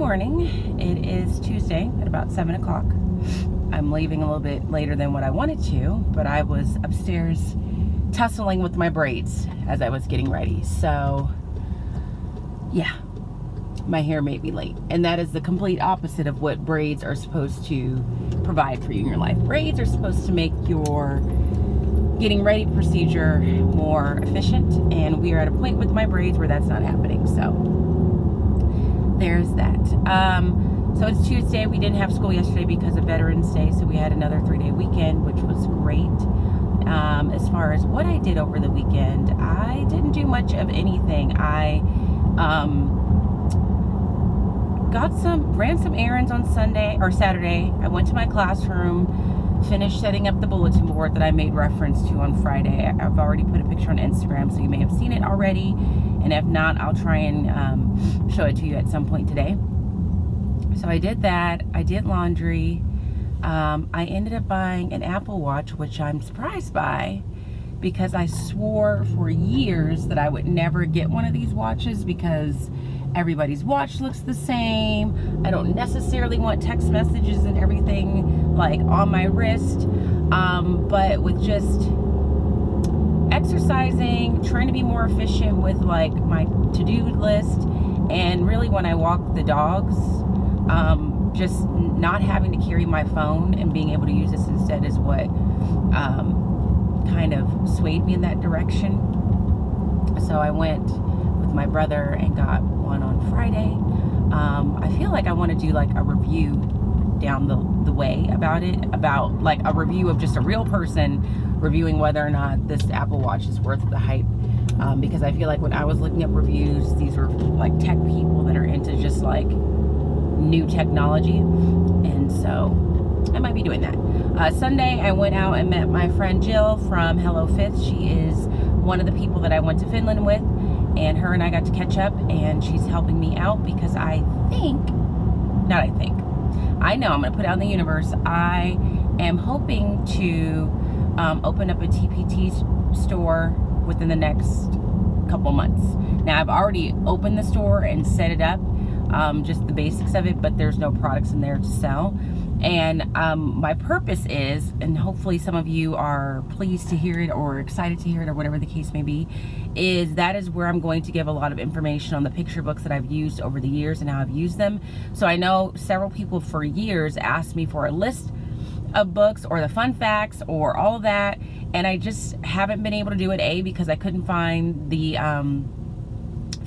morning. It is Tuesday at about 7 o'clock. I'm leaving a little bit later than what I wanted to, but I was upstairs tussling with my braids as I was getting ready. So yeah, my hair made me late. And that is the complete opposite of what braids are supposed to provide for you in your life. Braids are supposed to make your getting ready procedure more efficient, and we are at a point with my braids where that's not happening. So there's that. So it's Tuesday. We didn't have school yesterday because of Veterans Day, so we had another 3-day weekend, which was great. As far as what I did over the weekend, I didn't do much of anything. I ran some errands on Saturday. I went to my classroom, finished setting up the bulletin board that I made reference to on Friday. I've already put a picture on Instagram, so you may have seen it already, and if not, I'll try and show it to you at some point today. So I did that. I did laundry. I ended up buying an Apple Watch, which I'm surprised by, because I swore for years that I would never get one of these watches because everybody's watch looks the same. I don't necessarily want text messages and everything like on my wrist, but with just exercising, trying to be more efficient with like my to-do list, and really when I walk the dogs, just not having to carry my phone and being able to use this instead is what kind of swayed me in that direction. So I went with my brother and got one on Friday. I feel like I want to do like a review down the way about it, about like a review of just a real person reviewing whether or not this Apple Watch is worth the hype, because I feel like when I was looking up reviews, these were like tech people that are into just like new technology, and so I might be doing that. Sunday I went out and met my friend Jill from Hello Fifth. She is one of the people that I went to Finland with, and her and I got to catch up, and she's helping me out because I know I'm going to put out in the universe. I am hoping to open up a TPT store within the next couple months. Now I've already opened the store and set it up, just the basics of it, but there's no products in there to sell. And my purpose is, and hopefully some of you are pleased to hear it or excited to hear it or whatever the case may be, that is where I'm going to give a lot of information on the picture books that I've used over the years and how I've used them. So I know several people for years asked me for a list of books or the fun facts or all of that, and I just haven't been able to do it, because I couldn't find the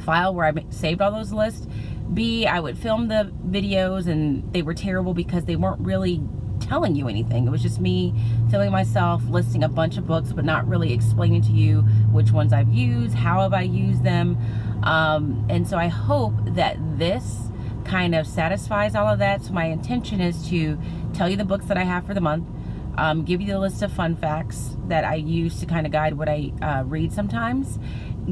file where I saved all those lists. B, I would film the videos and they were terrible because they weren't really telling you anything. It was just me filming myself, listing a bunch of books, but not really explaining to you which ones I've used, how have I used them. And so I hope that this kind of satisfies all of that. So my intention is to tell you the books that I have for the month, give you the list of fun facts that I use to kind of guide what I read sometimes,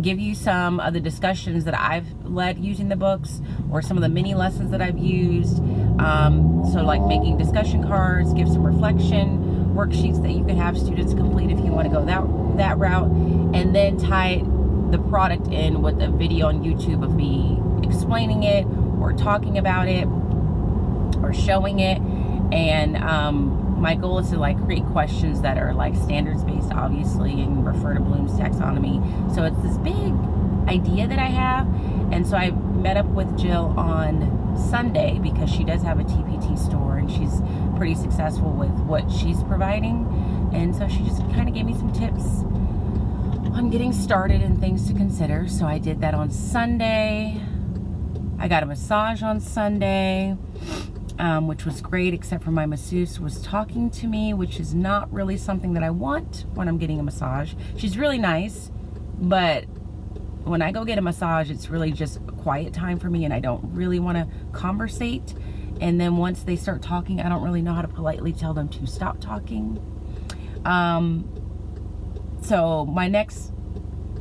give you some of the discussions that I've led using the books, or some of the mini lessons that I've used. So like making discussion cards, give some reflection worksheets that you can have students complete if you want to go that route, and then tie the product in with a video on YouTube of me explaining it or talking about it or showing it. And my goal is to like create questions that are like standards based, obviously, and refer to Bloom's taxonomy. So it's this big idea that I have. And so I met up with Jill on Sunday because she does have a TPT store and she's pretty successful with what she's providing. And so she just kind of gave me some tips on getting started and things to consider. So I did that on Sunday. I got a massage on Sunday, which was great, except for my masseuse was talking to me, which is not really something that I want when I'm getting a massage. She's really nice, but when I go get a massage, it's really just a quiet time for me, and I don't really want to conversate. And then once they start talking, I don't really know how to politely tell them to stop talking. So my next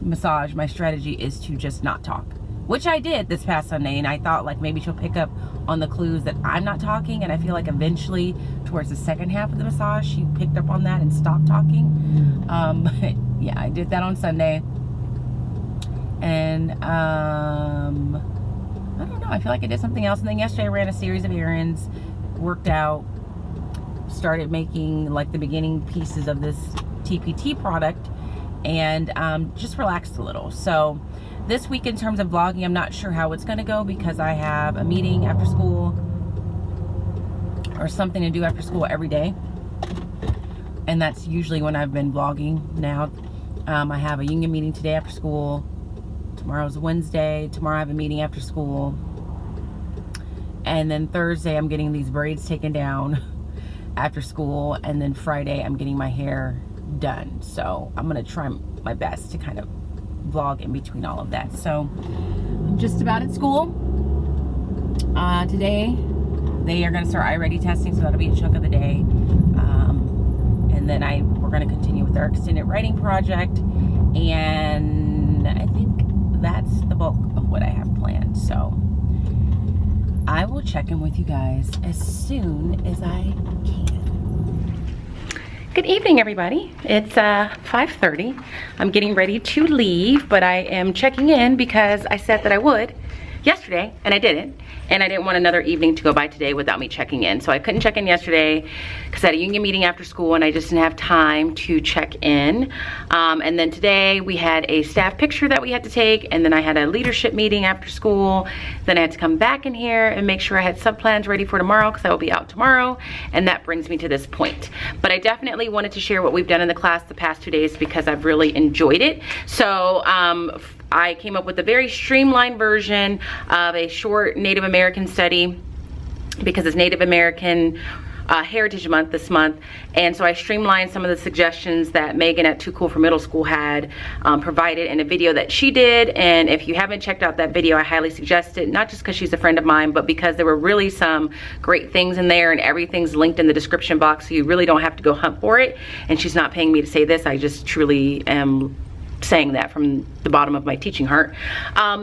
massage, my strategy is to just not talk, which I did this past Sunday, and I thought like maybe she'll pick up on the clues that I'm not talking, and I feel like eventually towards the second half of the massage she picked up on that and stopped talking. But yeah, I did that on Sunday. And I don't know, I feel like I did something else. And then yesterday I ran a series of errands, worked out, started making like the beginning pieces of this TPT product, and just relaxed a little. So this week in terms of vlogging, I'm not sure how it's going to go because I have a meeting after school or something to do after school every day, and that's usually when I've been vlogging. Now I have a union meeting today after school. Tomorrow's Wednesday. Tomorrow I have a meeting after school, and then Thursday I'm getting these braids taken down after school, and then Friday I'm getting my hair done. So I'm gonna try my best to kind of vlog in between all of that. So I'm just about at school. Today they are gonna start iReady testing, so that'll be a chunk of the day. And then we're gonna continue with our extended writing project, and I think that's the bulk of what I have planned. So I will check in with you guys as soon as I can. Good evening, everybody. It's 5:30. I'm getting ready to leave, but I am checking in because I said that I would yesterday, and I didn't. And I didn't want another evening to go by today without me checking in. So I couldn't check in yesterday because I had a union meeting after school and I just didn't have time to check in. And then today we had a staff picture that we had to take, and then I had a leadership meeting after school. Then I had to come back in here and make sure I had sub plans ready for tomorrow because I will be out tomorrow. And that brings me to this point. But I definitely wanted to share what we've done in the class the past 2 days because I've really enjoyed it. So I came up with a very streamlined version of a short Native American study because it's Native American Heritage Month this month, and so I streamlined some of the suggestions that Megan at TooCoolForMiddleSchool had provided in a video that she did. And if you haven't checked out that video, I highly suggest it, not just because she's a friend of mine, but because there were really some great things in there, and everything's linked in the description box, so you really don't have to go hunt for it. And she's not paying me to say this, I just truly am saying that from the bottom of my teaching heart.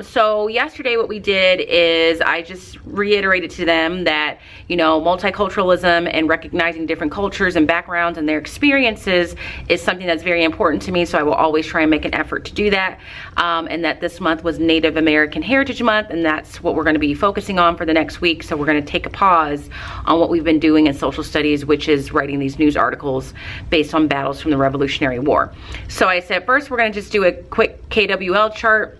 So yesterday what we did is I just reiterated to them that, you know, multiculturalism and recognizing different cultures and backgrounds and their experiences is something that's very important to me, so I will always try and make an effort to do that. And that this month was Native American Heritage Month, and that's what we're going to be focusing on for the next week. So we're going to take a pause on what we've been doing in social studies, which is writing these news articles based on battles from the Revolutionary War. So I said first we're going to just do a quick KWL chart.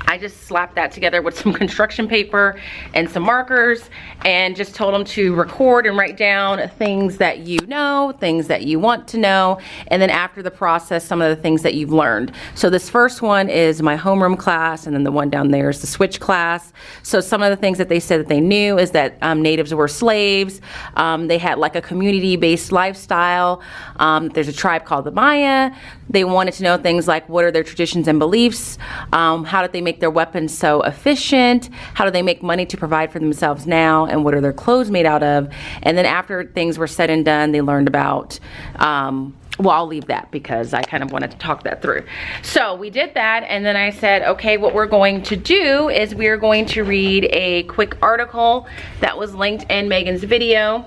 I just slapped that together with some construction paper and some markers and just told them to record and write down things that you know, things that you want to know, and then after the process, some of the things that you've learned. So this first one is my homeroom class, and then the one down there is the switch class. So some of the things that they said that they knew is that natives were slaves. They had like a community-based lifestyle. There's a tribe called the Maya. They wanted to know things like what are their traditions and beliefs, how did they make their weapons so efficient, how do they make money to provide for themselves now, and what are their clothes made out of. And then after things were said and done, they learned about, well, I'll leave that because I kind of wanted to talk that through. So we did that, and then I said, okay, what we're going to do is we're going to read a quick article that was linked in Megan's video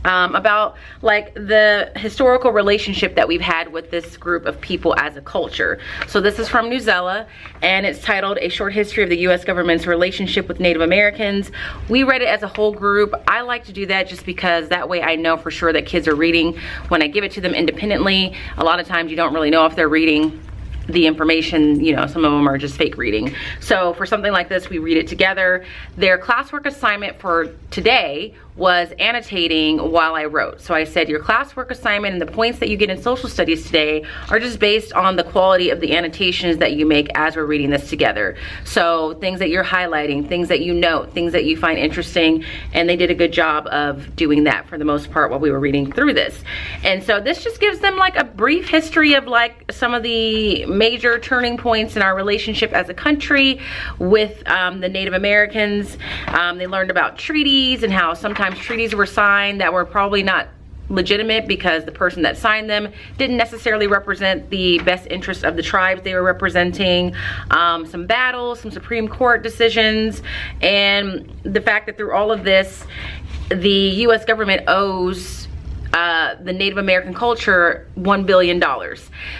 about like the historical relationship that we've had with this group of people as a culture. So this is from Newsella, and it's titled A Short History of the U.S. Government's Relationship with Native Americans. We read it as a whole group. I like to do that just because that way I know for sure that kids are reading when I give it to them independently. A lot of times you don't really know if they're reading the information, you know, some of them are just fake reading. So for something like this, we read it together. Their classwork assignment for today was annotating while I wrote. So I said your classwork assignment and the points that you get in social studies today are just based on the quality of the annotations that you make as we're reading this together. So things that you're highlighting, things that you note, things that you find interesting, and they did a good job of doing that for the most part while we were reading through this. And so this just gives them like a brief history of like some of the major turning points in our relationship as a country with the Native Americans. They learned about treaties and how sometimes treaties were signed that were probably not legitimate because the person that signed them didn't necessarily represent the best interest of the tribes they were representing. Some battles, some Supreme Court decisions, and the fact that through all of this, the U.S. government owes the Native American culture $1 billion.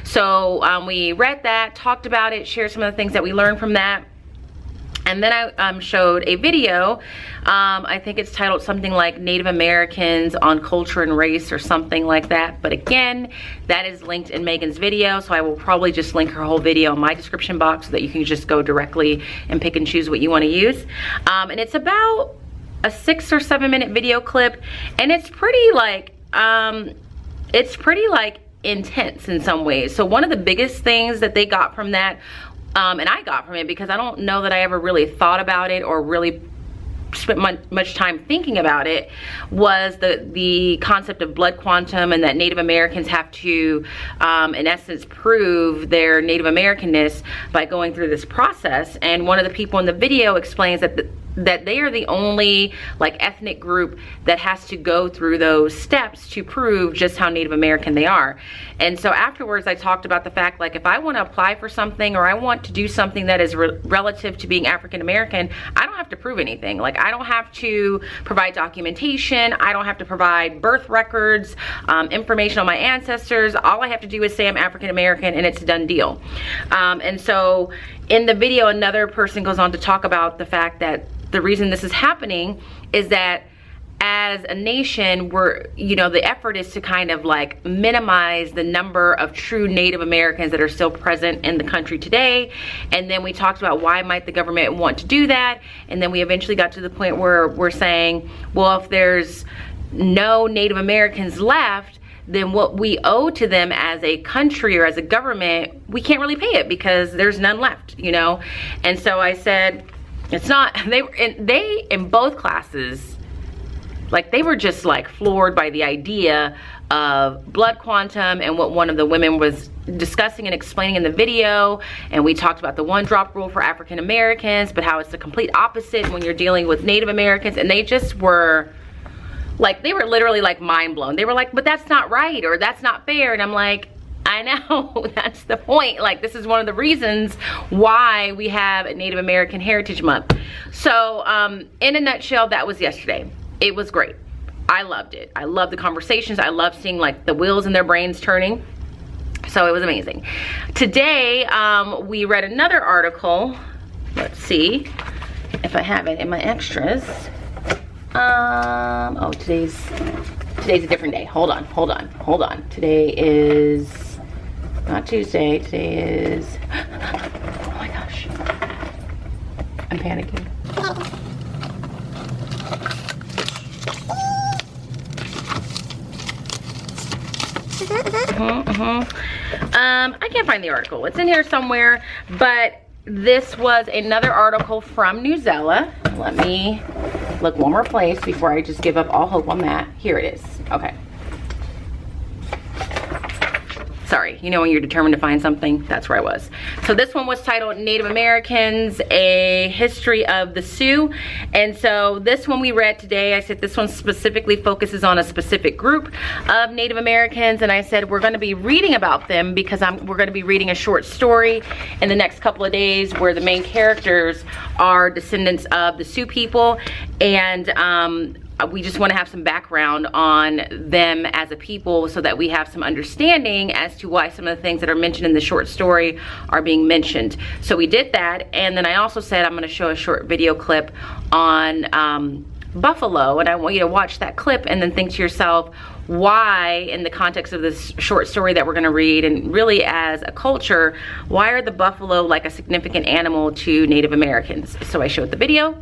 So we read that, talked about it, shared some of the things that we learned from that. And then I showed a video, I think it's titled something like Native Americans on Culture and Race or something like that. But again, that is linked in Megan's video, so I will probably just link her whole video in my description box so that you can just go directly and pick and choose what you want to use. And it's about a 6 or 7 minute video clip, and it's pretty like, intense in some ways. So one of the biggest things that they got from that, and I got from it, because I don't know that I ever really thought about it or really spent much time thinking about it, was the concept of blood quantum, and that Native Americans have to, in essence, prove their Native Americanness by going through this process. And one of the people in the video explains that that they are the only like ethnic group that has to go through those steps to prove just how Native American they are. And so afterwards I talked about the fact, like, if I want to apply for something or I want to do something that is relative to being African American, I don't have to prove anything. Like, I don't have to provide documentation, I don't have to provide birth records, information on my ancestors. All I have to do is say I'm African American and it's a done deal. And so in the video, another person goes on to talk about the fact that the reason this is happening is that as a nation, we're, you know, the effort is to kind of like minimize the number of true Native Americans that are still present in the country today. And then we talked about why might the government want to do that. And then we eventually got to the point where we're saying, well, if there's no Native Americans left, then what we owe to them as a country or as a government, we can't really pay it because there's none left, you know? And so I said, it's not, they in both classes, like, they were just like floored by the idea of blood quantum and what one of the women was discussing and explaining in the video. And we talked about the 1-drop rule for African Americans, but how it's the complete opposite when you're dealing with Native Americans. And they just were like, they were literally like mind blown. They were like, but that's not right, or that's not fair. And I'm like, I know, that's the point. Like, this is one of the reasons why we have a Native American Heritage Month. So in a nutshell, that was yesterday. It was great. I loved it. I loved the conversations. I loved seeing like the wheels in their brains turning. So it was amazing. Today, we read another article. Let's see if I have it in my extras. Oh, today's a different day. Hold on. Today is not Tuesday. Today is, oh my gosh. I'm panicking. I can't find the article. It's in here somewhere, but this was another article from Newsella. Let me look one more place before I just give up all hope on that. Here it is. Okay. Sorry, you know when you're determined to find something? That's where I was. So this one was titled Native Americans, A History of the Sioux. And so this one we read today, I said this one specifically focuses on a specific group of Native Americans. And I said we're gonna be reading about them because we're gonna be reading a short story in the next couple of days where the main characters are descendants of the Sioux people. And we just want to have some background on them as a people so that we have some understanding as to why some of the things that are mentioned in the short story are being mentioned. So we did that, and then I also said I'm going to show a short video clip on buffalo, and I want you to watch that clip and then think to yourself, why, in the context of this short story that we're going to read, and really as a culture, why are the buffalo like a significant animal to Native Americans? So I showed the video.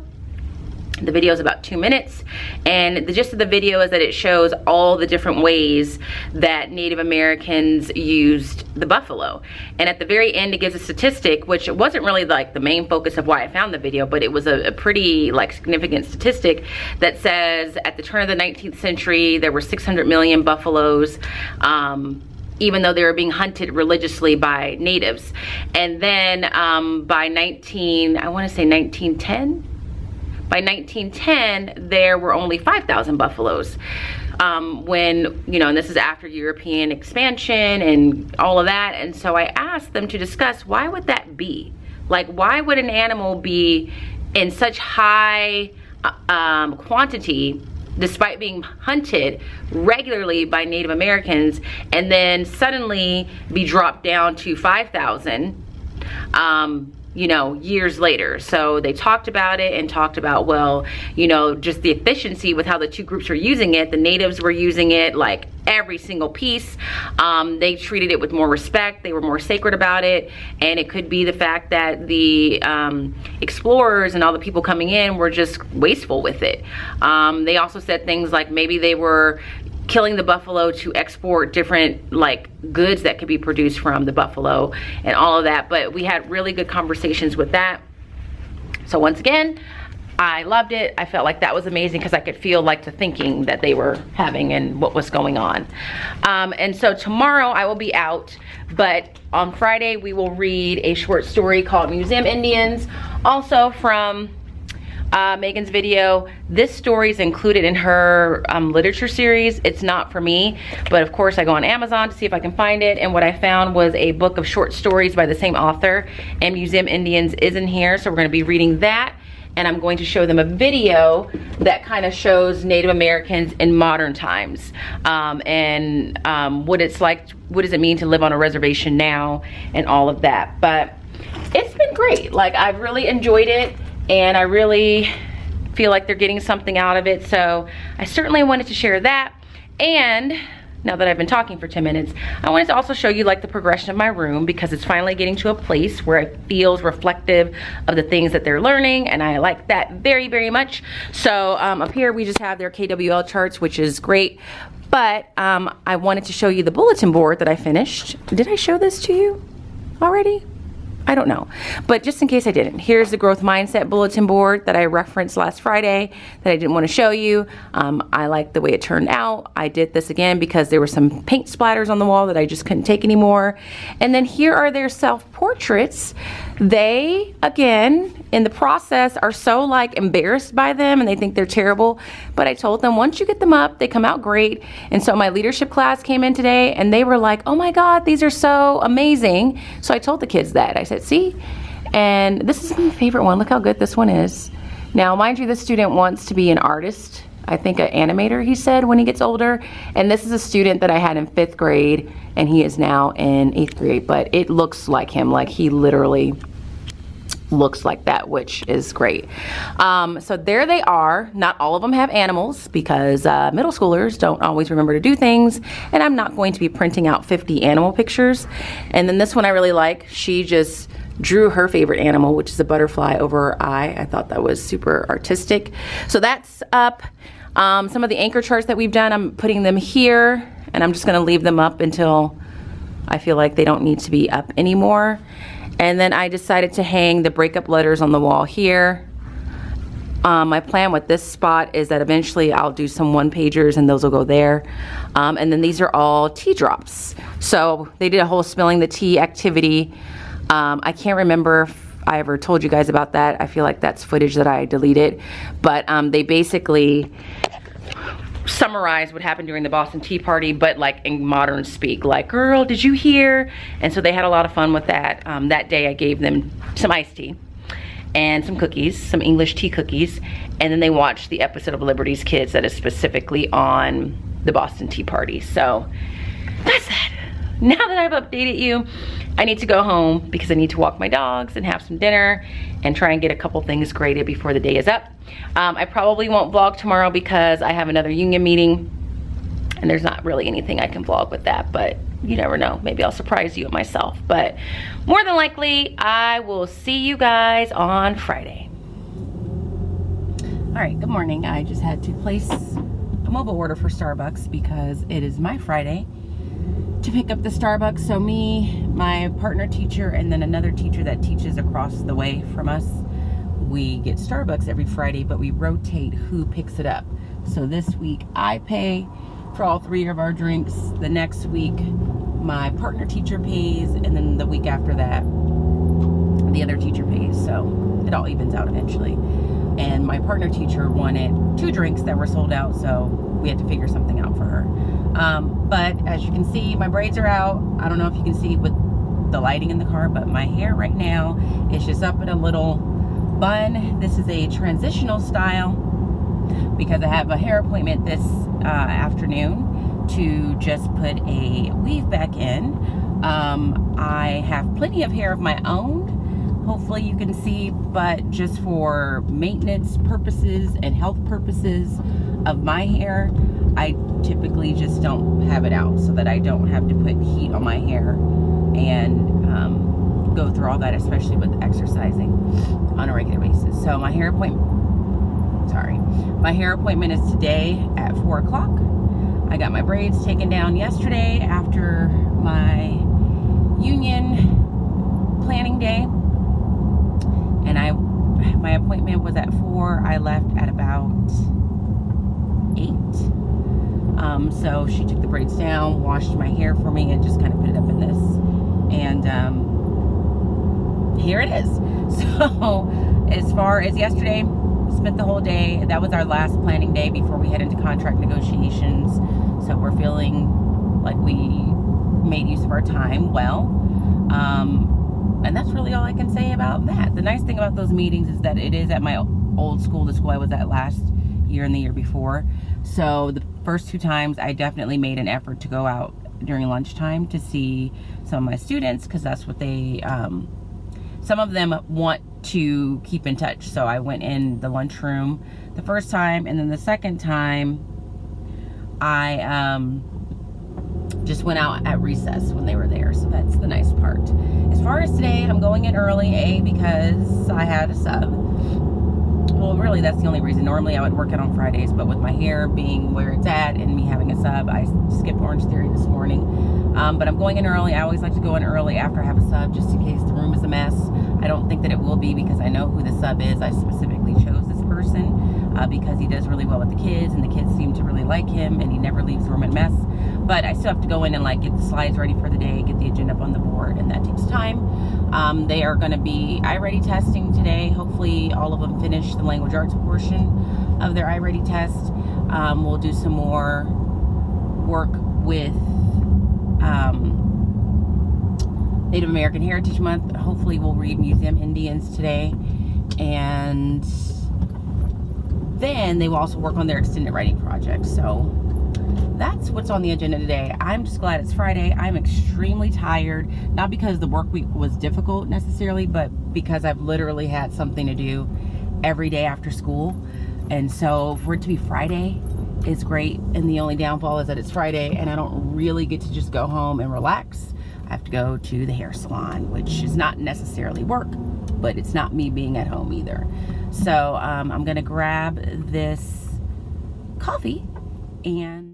The video is about 2 minutes, and the gist of the video is that it shows all the different ways that Native Americans used the buffalo. And at the very end, it gives a statistic, which wasn't really like the main focus of why I found the video, but it was a pretty like significant statistic that says at the turn of the 19th century, there were 600 million buffaloes, even though they were being hunted religiously by natives. And then by 1910, by 1910, there were only 5,000 buffaloes. When, you know, and this is after European expansion and all of that. And so I asked them to discuss, why would that be? Like, why would an animal be in such high quantity, despite being hunted regularly by Native Americans, and then suddenly be dropped down to 5,000? you know, years later. So they talked about it and talked about, well, you know, just the efficiency with how the two groups were using it. The natives were using it like every single piece. They treated it with more respect. They were more sacred about it. And it could be the fact that the explorers and all the people coming in were just wasteful with it. They also said things like maybe they were killing the buffalo to export different like goods that could be produced from the buffalo and all of that. But we had really good conversations with that. So once again, I loved it. I felt like that was amazing because I could feel like the thinking that they were having and what was going on. And so tomorrow I will be out, but on Friday we will read a short story called Museum Indians, also from Megan's video. This story is included in her literature series. It's not for me, but of course I go on Amazon to see if I can find it, and what I found was a book of short stories by the same author, and Museum Indians is in here, so we're going to be reading that. And I'm going to show them a video that kind of shows Native Americans in modern times, and what it's like, what does it mean to live on a reservation now, and all of that. But it's been great. Like, I've really enjoyed it, and I really feel like they're getting something out of it. So I certainly wanted to share that. And now that I've been talking for 10 minutes, I wanted to also show you like the progression of my room, because it's finally getting to a place where it feels reflective of the things that they're learning, and I like that very, very much. So up here we just have their KWL charts, which is great. But I wanted to show you the bulletin board that I finished. Did I show this to you already? I don't know, but just in case I didn't, here's the growth mindset bulletin board that I referenced last Friday that I didn't want to show you. I like the way it turned out. I did this again because there were some paint splatters on the wall that I just couldn't take anymore. And then here are their self-portraits. They, again, in the process are so like embarrassed by them and they think they're terrible. But I told them once you get them up, they come out great. And so my leadership class came in today and they were like, oh my God, these are so amazing. So I told the kids that. I said, see? And this is my favorite one. Look how good this one is. Now, mind you, this student wants to be an artist. I think an animator, he said, when he gets older. And this is a student that I had in 5th grade and he is now in 8th grade, but it looks like him, like he literally looks like that, which is great. So there they are. Not all of them have animals because middle schoolers don't always remember to do things, and I'm not going to be printing out 50 animal pictures. And then this one I really like. She just drew her favorite animal, which is a butterfly over her eye. I thought that was super artistic. So that's up. Some of the anchor charts that we've done, I'm putting them here, and I'm just going to leave them up until I feel like they don't need to be up anymore. And then I decided to hang the breakup letters on the wall here. My plan with this spot is that eventually I'll do some one-pagers and those will go there. And then these are all tea drops. So they did a whole spilling the tea activity. I can't remember if I ever told you guys about that. I feel like that's footage that I deleted. But they basically summarize what happened during the Boston Tea Party, but like in modern speak, like, girl, did you hear? And so they had a lot of fun with that. That day I gave them some iced tea and some cookies, some English tea cookies, and then they watched the episode of Liberty's Kids that is specifically on the Boston Tea Party. So that's that. Now that I've updated you, I need to go home because I need to walk my dogs and have some dinner and try and get a couple things graded before the day is up. I probably won't vlog tomorrow because I have another union meeting and there's not really anything I can vlog with that, but you never know. Maybe I'll surprise you myself, but more than likely I will see you guys on Friday. All right, good morning. I just had to place a mobile order for Starbucks because it is my Friday to pick up the Starbucks. So me, my partner teacher, and then another teacher that teaches across the way from us, we get Starbucks every Friday, but we rotate who picks it up. So this week I pay for all 3 of our drinks. The next week my partner teacher pays, and then the week after that the other teacher pays. So it all evens out eventually. And my partner teacher wanted 2 drinks that were sold out, so we had to figure something out for her. But as you can see, my braids are out. I don't know if you can see with the lighting in the car, but my hair right now is just up in a little bun. This is a transitional style because I have a hair appointment this afternoon to just put a weave back in. I have plenty of hair of my own, hopefully you can see, but just for maintenance purposes and health purposes of my hair, I typically just don't have it out so that I don't have to put heat on my hair and go through all that, especially with exercising on a regular basis. So my hair appointment is today at 4 o'clock. I got my braids taken down yesterday after my union planning day, and my appointment was at 4. I left at about 8. So she took the braids down, washed my hair for me, and just kind of put it up in this, and here it is. So as far as yesterday, spent the whole day. That was our last planning day before we head into contract negotiations. So we're feeling like we made use of our time well. And that's really all I can say about that. The nice thing about those meetings is that it is at my old school, the school I was at last year and the year before. So the first 2 times I definitely made an effort to go out during lunchtime to see some of my students, because that's what they, some of them want to keep in touch. So I went in the lunchroom the first time, and then the second time I just went out at recess when they were there. So that's the nice part. As far as today, I'm going in early, because I had a sub. Well, really, that's the only reason. Normally I would work it on Fridays, but with my hair being where it's at and me having a sub, I skipped Orange Theory this morning. But I'm going in early. I always like to go in early after I have a sub, just in case the room is a mess. I don't think that it will be, because I know who the sub is. I specifically chose this person because he does really well with the kids, and the kids seem to really like him, and he never leaves the room in a mess. But I still have to go in and like get the slides ready for the day, get the agenda up on the board, and that takes time. They are going to be iReady testing today. Hopefully all of them finish the language arts portion of their iReady test. We'll do some more work with Native American Heritage Month. Hopefully we'll read Museum Indians today, and then they will also work on their extended writing project. So that's what's on the agenda today. I'm just glad it's Friday. I'm extremely tired, not because the work week was difficult necessarily, but because I've literally had something to do every day after school. And so for it to be Friday is great, and the only downfall is that it's Friday and I don't really get to just go home and relax. I have to go to the hair salon, which is not necessarily work, but it's not me being at home either. So I'm gonna grab this coffee and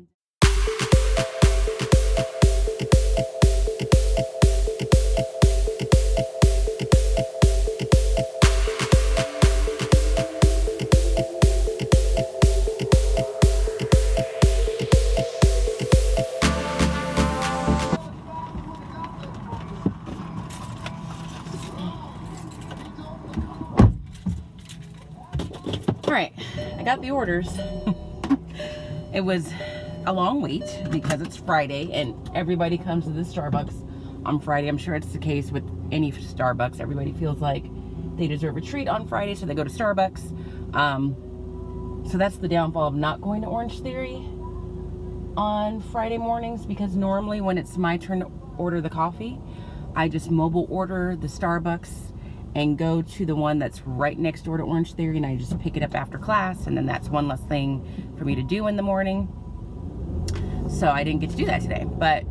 Alright, I got the orders. It was a long wait because it's Friday and everybody comes to the Starbucks on Friday. I'm sure it's the case with any Starbucks. Everybody feels like they deserve a treat on Friday, so they go to Starbucks. So that's the downfall of not going to Orange Theory on Friday mornings, because normally when it's my turn to order the coffee, I just mobile order the Starbucks and go to the one that's right next door to Orange Theory, and I just pick it up after class, and then that's one less thing for me to do in the morning. So I didn't get to do that today, but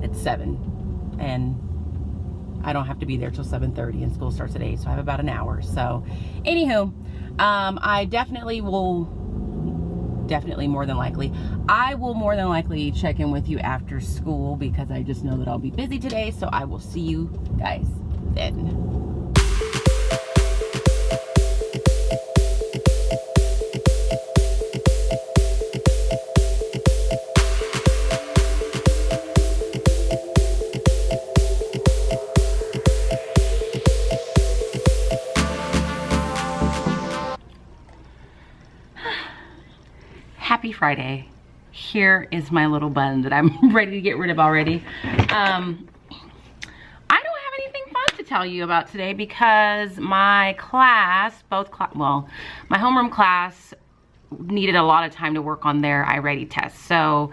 it's 7 and I don't have to be there till 7:30, and school starts at 8, so I have about an hour. So anywho, I will more than likely check in with you after school, because I just know that I'll be busy today. So I will see you guys then. Happy Friday. Here is my little bun that I'm ready to get rid of already. I don't have anything fun to tell you about today, because my class, my homeroom class needed a lot of time to work on their iReady test. So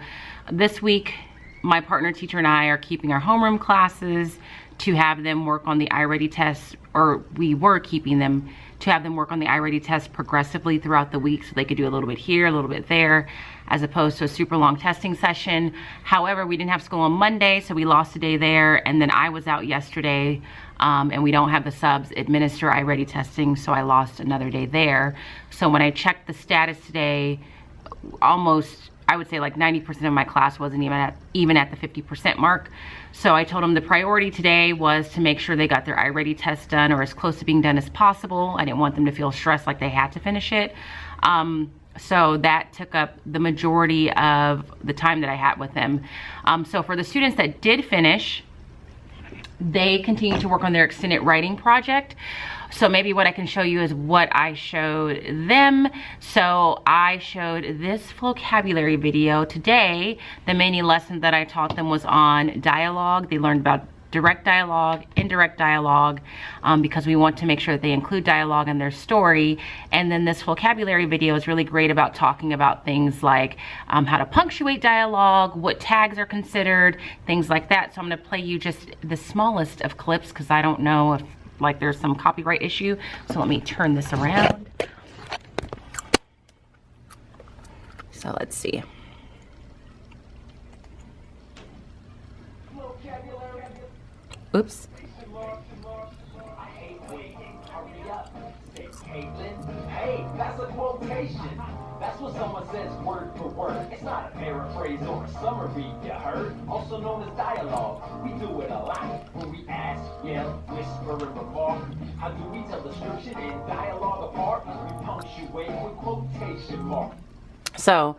this week my partner teacher and I are keeping our homeroom classes to have them work on the iReady test, or we were keeping them to have them work on the iReady test progressively throughout the week so they could do a little bit here, a little bit there, as opposed to a super long testing session. However, we didn't have school on Monday, so we lost a day there, and then I was out yesterday, and we don't have the subs administer iReady testing, so I lost another day there. So when I checked the status today, almost, I would say like 90% of my class wasn't even at the 50% mark. So I told them the priority today was to make sure they got their iReady test done, or as close to being done as possible. I didn't want them to feel stressed like they had to finish it. So that took up the majority of the time that I had with them. So for the students that did finish, they continue to work on their extended writing project. So maybe what I can show you is what I showed them. So I showed this vocabulary video today. The mini lesson that I taught them was on dialogue. They learned about direct dialogue, indirect dialogue, because we want to make sure that they include dialogue in their story. And then this vocabulary video is really great about talking about things like how to punctuate dialogue, what tags are considered, things like that. So I'm gonna play you just the smallest of clips because I don't know if like there's some copyright issue. So let me turn this around. So let's see. Oops. Hey, that's a quotation. That's what someone says word for word. It's not a paraphrase or a summary, you heard? Also known as dialogue. We do it a lot when we ask, yell, whisper, and remark. How do we tell description and dialogue apart? We punctuate with quotation marks. So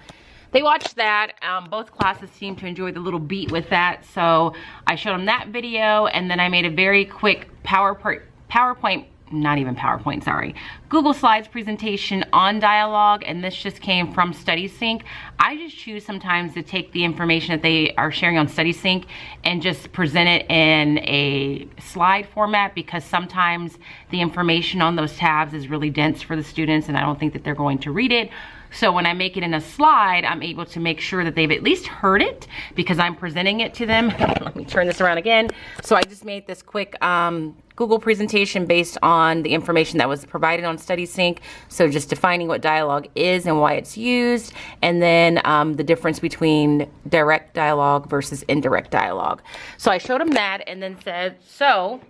they watched that. Both classes seemed to enjoy the little beat with that. So I showed them that video, and then I made a very quick PowerPoint, not even PowerPoint, sorry, Google Slides presentation on dialogue, and this just came from StudySync. I just choose sometimes to take the information that they are sharing on StudySync and just present it in a slide format, because sometimes the information on those tabs is really dense for the students and I don't think that they're going to read it. So when I make it in a slide, I'm able to make sure that they've at least heard it because I'm presenting it to them. Let me turn this around again. So I just made this quick Google presentation based on the information that was provided on StudySync. So just defining what dialogue is and why it's used, and then the difference between direct dialogue versus indirect dialogue. So I showed them that and then said, so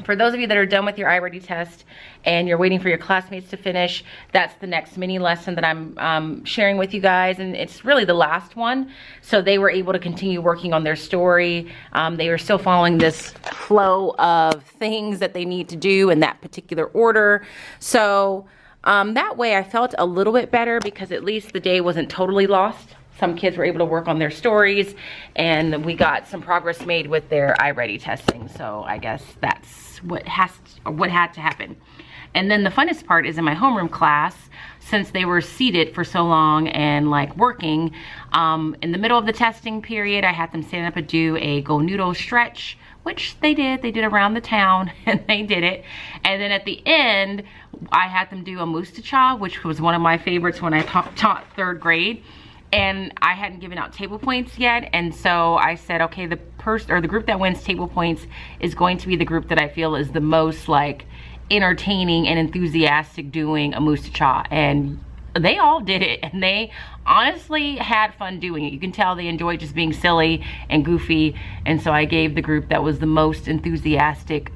for those of you that are done with your iReady test and you're waiting for your classmates to finish, that's the next mini lesson that I'm sharing with you guys, and it's really the last one. So they were able to continue working on their story. They were still following this flow of things that they need to do in that particular order. So that way I felt a little bit better because at least the day wasn't totally lost. Some kids were able to work on their stories, and we got some progress made with their iReady testing. So I guess that's what had to happen. And then the funnest part is in my homeroom class, since they were seated for so long and like working, in the middle of the testing period, I had them stand up and do a go noodle stretch, which they did. They did around the town and they did it. And then at the end, I had them do a moose to cha, which was one of my favorites when I taught third grade. And I hadn't given out table points yet, and so I said, okay, the group that wins table points is going to be the group that I feel is the most like entertaining and enthusiastic doing a moose to cha. And they all did it, and they honestly had fun doing it. You can tell they enjoyed just being silly and goofy, and so I gave the group that was the most enthusiastic,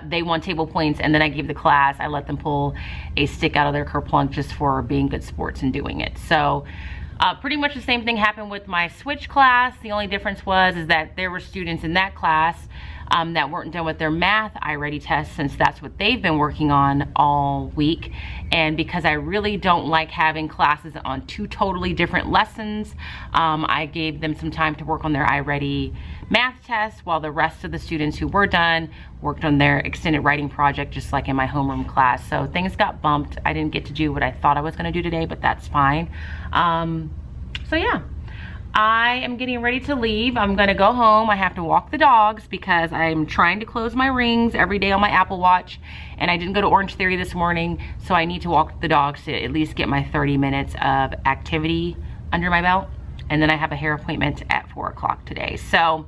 they won table points, and then I gave the class, I let them pull a stick out of their kerplunk just for being good sports and doing it. So pretty much the same thing happened with my switch class. The only difference is that there were students in that class that weren't done with their math iReady test, since that's what they've been working on all week. And because I really don't like having classes on two totally different lessons, I gave them some time to work on their iReady math test, while the rest of the students who were done worked on their extended writing project, just like in my homeroom class. So things got bumped. I didn't get to do what I thought I was going to do today, but that's fine. So yeah, I am getting ready to leave. I'm gonna go home. I have to walk the dogs because I'm trying to close my rings every day on my Apple Watch, and I didn't go to Orange Theory this morning, so I need to walk the dogs to at least get my 30 minutes of activity under my belt. And then I have a hair appointment at 4 o'clock today. So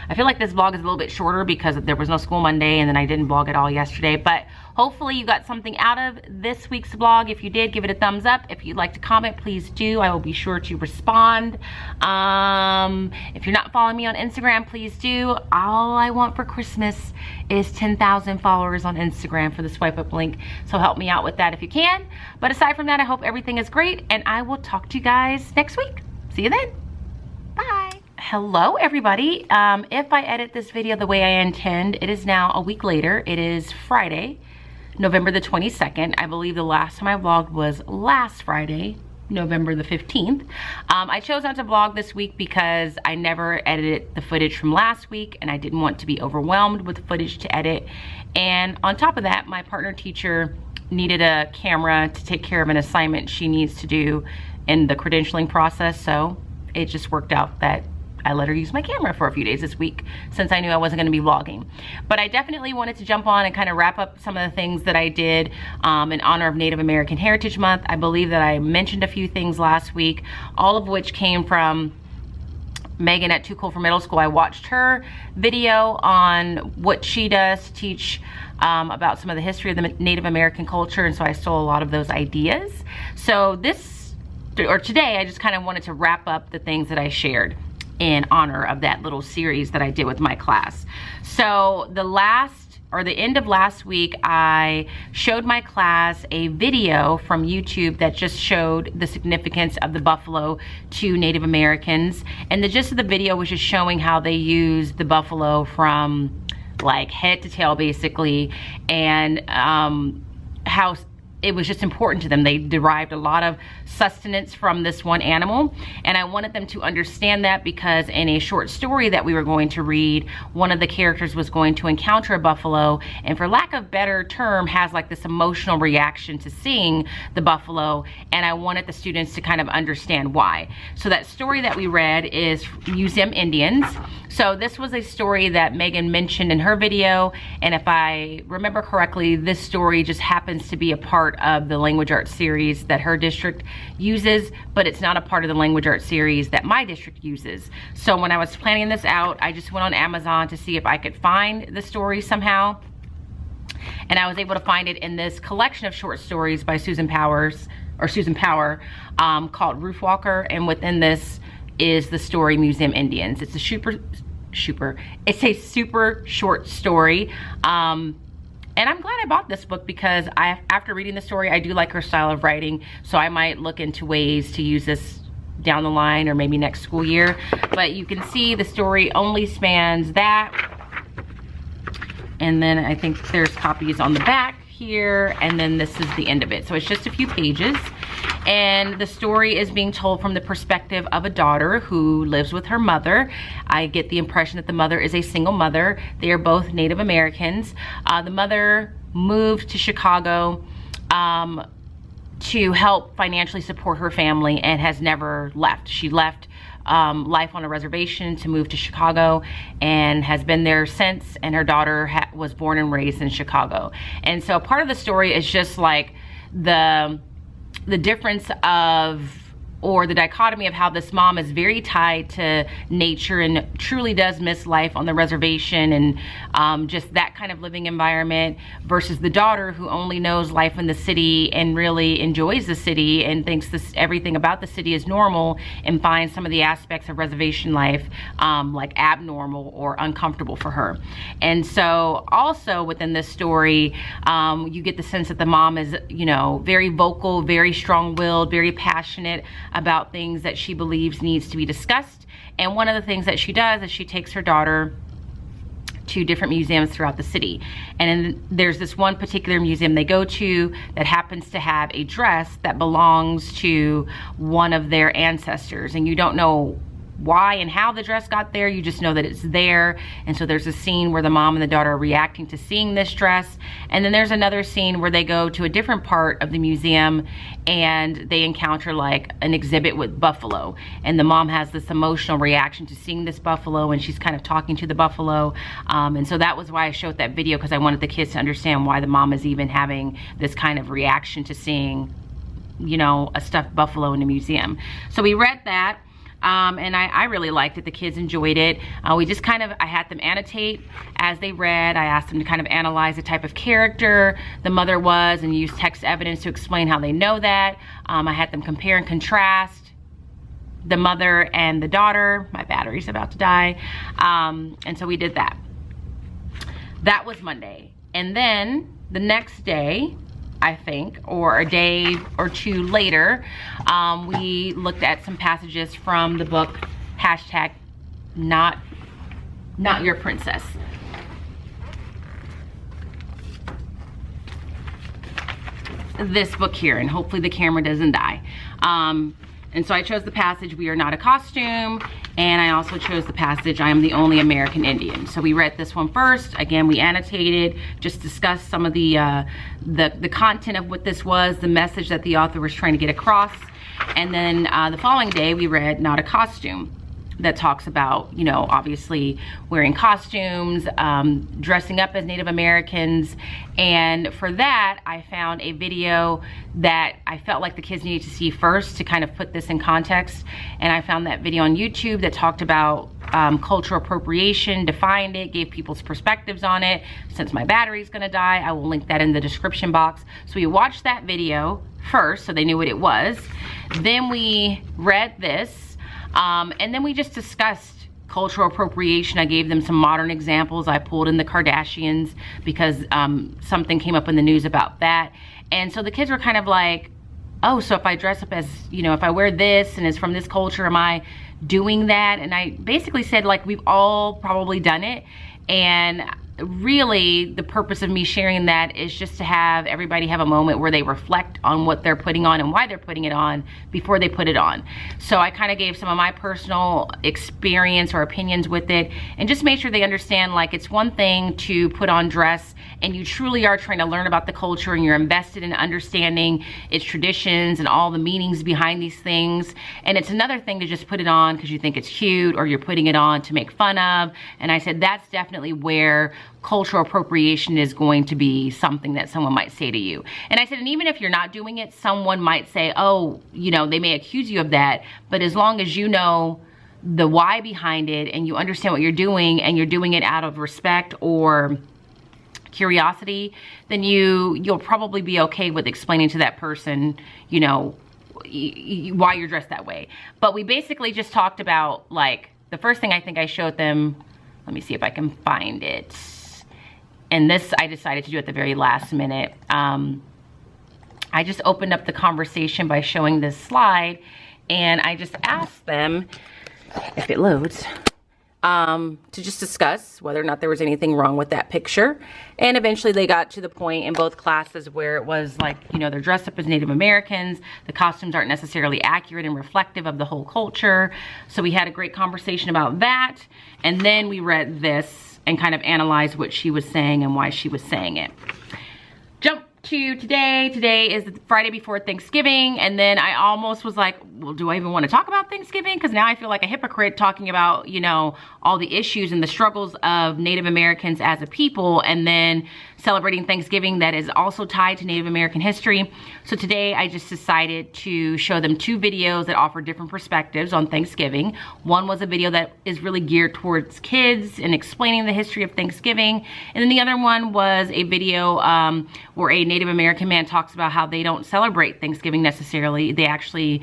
I feel like this vlog is a little bit shorter because there was no school Monday and then I didn't vlog at all yesterday. But hopefully you got something out of this week's vlog. If you did, give it a thumbs up. If you'd like to comment, please do. I will be sure to respond. If you're not following me on Instagram, please do. All I want for Christmas is 10,000 followers on Instagram for the swipe up link. So help me out with that if you can. But aside from that, I hope everything is great and I will talk to you guys next week. See you then. Bye. Hello everybody. If I edit this video the way I intend, it is now a week later. It is Friday, November the 22nd. I believe the last time I vlogged was last Friday, November the 15th. I chose not to vlog this week because I never edited the footage from last week and I didn't want to be overwhelmed with footage to edit. And on top of that, my partner teacher needed a camera to take care of an assignment she needs to do in the credentialing process. So it just worked out that I let her use my camera for a few days this week since I knew I wasn't going to be vlogging. But I definitely wanted to jump on and kind of wrap up some of the things that I did in honor of Native American Heritage Month. I believe that I mentioned a few things last week, all of which came from Megan at TooCoolForMiddleSchool. I watched her video on what she does to teach about some of the history of the Native American culture, and so I stole a lot of those ideas. So today, I just kind of wanted to wrap up the things that I shared in honor of that little series that I did with my class. So the end of last week, I showed my class a video from YouTube that just showed the significance of the buffalo to Native Americans. And the gist of the video was just showing how they use the buffalo from like head to tail basically, and how it was just important to them. They derived a lot of sustenance from this one animal, and I wanted them to understand that because in a short story that we were going to read, one of the characters was going to encounter a buffalo, and for lack of better term, has like this emotional reaction to seeing the buffalo, and I wanted the students to kind of understand why. So that story that we read is Museum Indians. So this was a story that Megan mentioned in her video, and if I remember correctly, this story just happens to be a part of the language arts series that her district uses, but it's not a part of the language arts series that my district uses. So when I was planning this out, I just went on Amazon to see if I could find the story somehow, and I was able to find it in this collection of short stories by Susan Power called Roof Walker, and within this is the story Museum Indians. It's a super short story. And I'm glad I bought this book because after reading the story, I do like her style of writing. So I might look into ways to use this down the line or maybe next school year. But you can see the story only spans that. And then I think there's copies on the back here. And then this is the end of it. So it's just a few pages. And the story is being told from the perspective of a daughter who lives with her mother. I get the impression that the mother is a single mother. They are both Native Americans. The mother moved to Chicago to help financially support her family and has never left. She left life on a reservation to move to Chicago and has been there since, and her daughter was born and raised in Chicago. And so part of the story is just like the difference of, or the dichotomy of how this mom is very tied to nature and truly does miss life on the reservation and just that kind of living environment, versus the daughter who only knows life in the city and really enjoys the city and thinks everything about the city is normal, and finds some of the aspects of reservation life like abnormal or uncomfortable for her. And so also within this story, you get the sense that the mom is, you know, very vocal, very strong-willed, very passionate about things that she believes needs to be discussed. And one of the things that she does is she takes her daughter to different museums throughout the city. And there's this one particular museum they go to that happens to have a dress that belongs to one of their ancestors. And you don't know why and how the dress got there, you just know that it's there. And so there's a scene where the mom and the daughter are reacting to seeing this dress. And then there's another scene where they go to a different part of the museum and they encounter like an exhibit with buffalo. And the mom has this emotional reaction to seeing this buffalo, and she's kind of talking to the buffalo. And so that was why I showed that video, because I wanted the kids to understand why the mom is even having this kind of reaction to seeing you know, a stuffed buffalo in a museum. So we read that. And I really liked it. The kids enjoyed it. We just kind of, I had them annotate as they read. I asked them to kind of analyze the type of character the mother was and use text evidence to explain how they know that. I had them compare and contrast the mother and the daughter. My battery's about to die. And so we did that. That was Monday. And then the next day, I think, or a day or two later, we looked at some passages from the book hashtag not your princess. This book here, and hopefully the camera doesn't die. And so I chose the passage, "We are not a costume," and I also chose the passage, "I am the only American Indian." So we read this one first. Again, we annotated, just discussed some of the content of what this was, the message that the author was trying to get across. And then the following day, we read "Not a Costume," that talks about, you know, obviously wearing costumes, dressing up as Native Americans. And for that, I found a video that I felt like the kids needed to see first to kind of put this in context. And I found that video on YouTube that talked about cultural appropriation, defined it, gave people's perspectives on it. Since my battery's gonna die, I will link that in the description box. So we watched that video first so they knew what it was. Then we read this. And then we just discussed cultural appropriation. I gave them some modern examples. I pulled in the Kardashians because something came up in the news about that. And so the kids were kind of like, oh, so if I dress up as, you know, if I wear this and it's from this culture, am I doing that? And I basically said, like, we've all probably done it. And really the purpose of me sharing that is just to have everybody have a moment where they reflect on what they're putting on and why they're putting it on before they put it on. So I kind of gave some of my personal experience or opinions with it and just made sure they understand, like, it's one thing to put on dress and you truly are trying to learn about the culture and you're invested in understanding its traditions and all the meanings behind these things. And it's another thing to just put it on because you think it's cute or you're putting it on to make fun of. And I said that's definitely where cultural appropriation is going to be something that someone might say to you. And I said, and even if you're not doing it, someone might say, oh, you know, they may accuse you of that, but as long as you know the why behind it and you understand what you're doing and you're doing it out of respect or curiosity, then you'll probably be okay with explaining to that person, you know, why you're dressed that way. But we basically just talked about, like, the first thing I think I showed them, let me see if I can find it. And this I decided to do at the very last minute. I just opened up the conversation by showing this slide and I just asked them, if it loads, to just discuss whether or not there was anything wrong with that picture. And eventually they got to the point in both classes where it was like, you know, they're dressed up as Native Americans. The costumes aren't necessarily accurate and reflective of the whole culture. So we had a great conversation about that. And then we read this and kind of analyzed what she was saying and why she was saying it. Jump to today. Today is the Friday before Thanksgiving. And then I almost was like, well, do I even want to talk about Thanksgiving? Because now I feel like a hypocrite talking about, you know, all the issues and the struggles of Native Americans as a people, and then celebrating Thanksgiving that is also tied to Native American history. So today I just decided to show them two videos that offer different perspectives on Thanksgiving. One was a video that is really geared towards kids and explaining the history of Thanksgiving. And then the other one was a video where a Native American man talks about how they don't celebrate Thanksgiving necessarily. They actually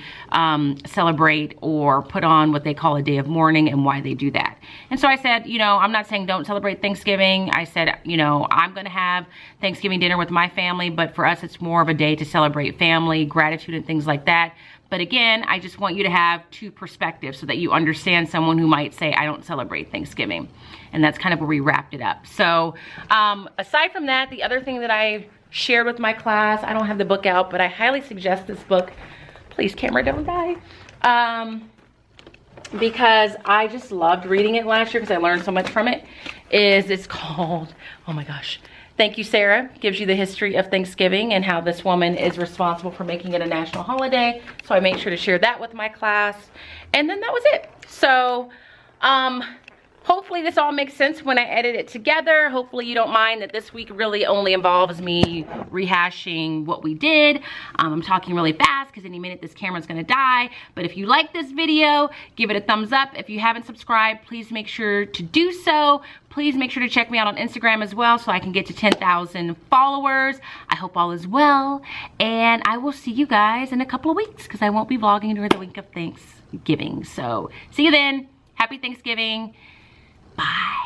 celebrate or put on what they call a day of mourning and why they do that. And so I said, you know, I'm not saying don't celebrate Thanksgiving. I said, you know, I'm gonna have Thanksgiving dinner with my family, but for us it's more of a day to celebrate family, gratitude, and things like that. But again, I just want you to have two perspectives so that you understand someone who might say, I don't celebrate Thanksgiving. And that's kind of where we wrapped it up. So aside from that, the other thing that I shared with my class, I don't have the book out, but I highly suggest this book. Please, camera, don't die. Because I just loved reading it last year because I learned so much from it. It's called, oh my gosh, Thank You, Sarah. Gives you the history of Thanksgiving and how this woman is responsible for making it a national holiday. So I made sure to share that with my class. And then that was it. So hopefully this all makes sense when I edit it together. Hopefully you don't mind that this week really only involves me rehashing what we did. I'm talking really fast because any minute this camera's gonna die. But if you like this video, give it a thumbs up. If you haven't subscribed, please make sure to do so. Please make sure to check me out on Instagram as well so I can get to 10,000 followers. I hope all is well. And I will see you guys in a couple of weeks because I won't be vlogging during the week of Thanksgiving. So see you then. Happy Thanksgiving. Bye.